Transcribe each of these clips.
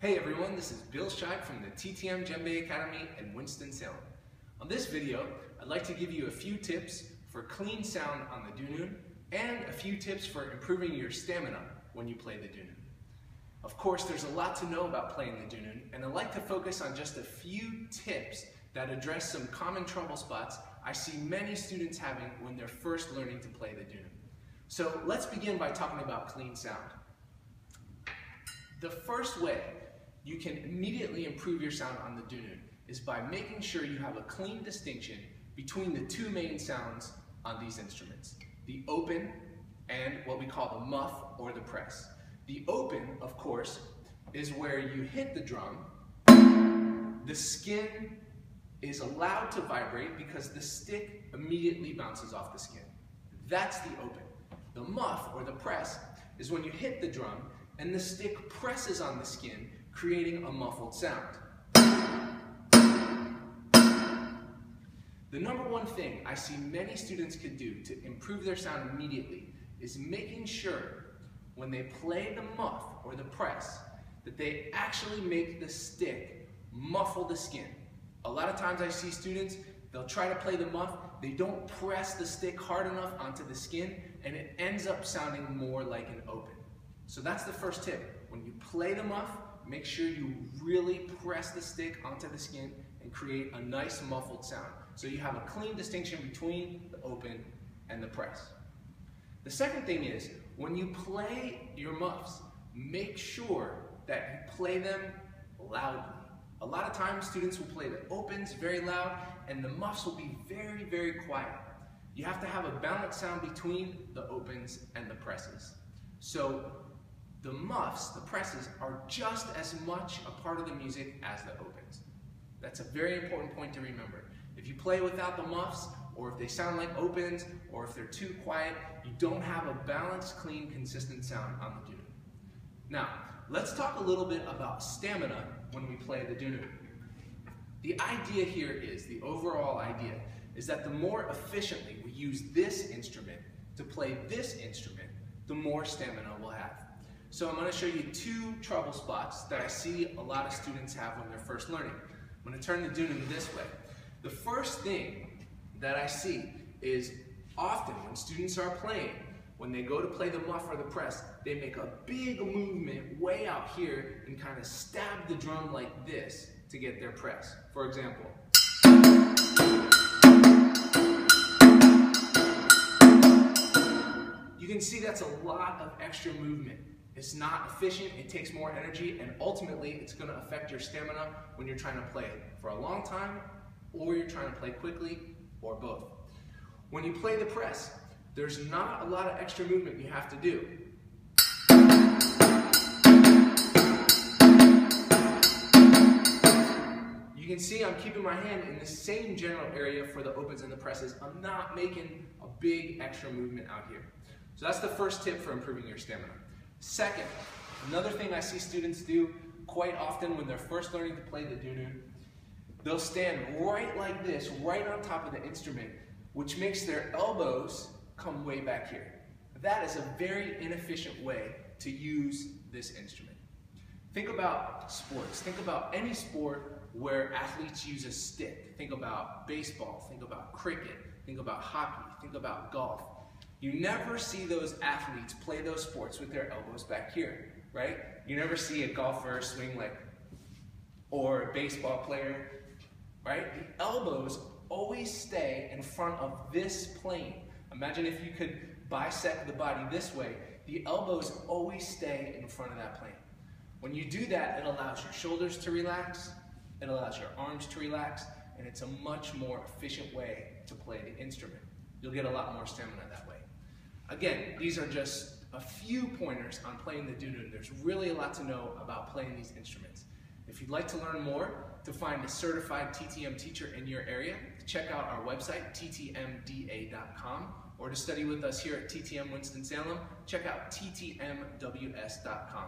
Hey everyone, this is Bill Scheib from the Djembe Academy in Winston-Salem. On this video, I'd like to give you a few tips for clean sound on the Dunun and a few tips for improving your stamina when you play the Dunun. Of course, there's a lot to know about playing the Dunun, and I'd like to focus on just a few tips that address some common trouble spots I see many students having when they're first learning to play the Dunun. So let's begin by talking about clean sound. The first way you can immediately improve your sound on the Dunun is by making sure you have a clean distinction between the two main sounds on these instruments, the open and what we call the muff or the press. The open, of course, is where you hit the drum, the skin is allowed to vibrate because the stick immediately bounces off the skin. That's the open. The muff or the press is when you hit the drum and the stick presses on the skin, creating a muffled sound. The number one thing I see many students could do to improve their sound immediately is making sure when they play the muff or the press that they actually make the stick muffle the skin. A lot of times I see students, they'll try to play the muff, they don't press the stick hard enough onto the skin, and it ends up sounding more like an open. So that's the first tip. When you play the muff, make sure you really press the stick onto the skin and create a nice muffled sound. So you have a clean distinction between the open and the press. The second thing is, when you play your muffs, make sure that you play them loudly. A lot of times students will play the opens very loud and the muffs will be very, very quiet. You have to have a balanced sound between the opens and the presses. So the muffs, the presses, are just as much a part of the music as the opens. That's a very important point to remember. If you play without the muffs, or if they sound like opens, or if they're too quiet, you don't have a balanced, clean, consistent sound on the Dunun. Now, let's talk a little bit about stamina when we play the Dunun. The idea here is, the overall idea, is that the more efficiently we use this instrument to play this instrument, the more stamina we'll have. So I'm going to show you two trouble spots that I see a lot of students have when they're first learning. I'm going to turn the Dunun this way. The first thing that I see is often when students are playing, when they go to play the muff or the press, they make a big movement way out here and kind of stab the drum like this to get their press. For example, you can see that's a lot of extra movement. It's not efficient, it takes more energy, and ultimately it's going to affect your stamina when you're trying to play for a long time, or you're trying to play quickly, or both. When you play the press, there's not a lot of extra movement you have to do. You can see I'm keeping my hand in the same general area for the opens and the presses. I'm not making a big extra movement out here. So that's the first tip for improving your stamina. Second, another thing I see students do quite often when they're first learning to play the Dunun, they'll stand right like this, right on top of the instrument, which makes their elbows come way back here. That is a very inefficient way to use this instrument. Think about sports. Think about any sport where athletes use a stick. Think about baseball, think about cricket, think about hockey, think about golf. You never see those athletes play those sports with their elbows back here, right? You never see a golfer swing like, or a baseball player, right? The elbows always stay in front of this plane. Imagine if you could bisect the body this way, the elbows always stay in front of that plane. When you do that, it allows your shoulders to relax, it allows your arms to relax, and it's a much more efficient way to play the instrument. You'll get a lot more stamina that way. Again, these are just a few pointers on playing the Dunun. There's really a lot to know about playing these instruments. If you'd like to learn more, to find a certified TTM teacher in your area, check out our website, ttmda.com, or to study with us here at TTM Winston-Salem, check out ttmws.com.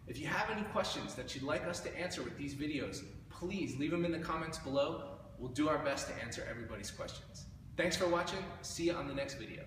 If you have any questions that you'd like us to answer with these videos, please leave them in the comments below. We'll do our best to answer everybody's questions. Thanks for watching. See you on the next video.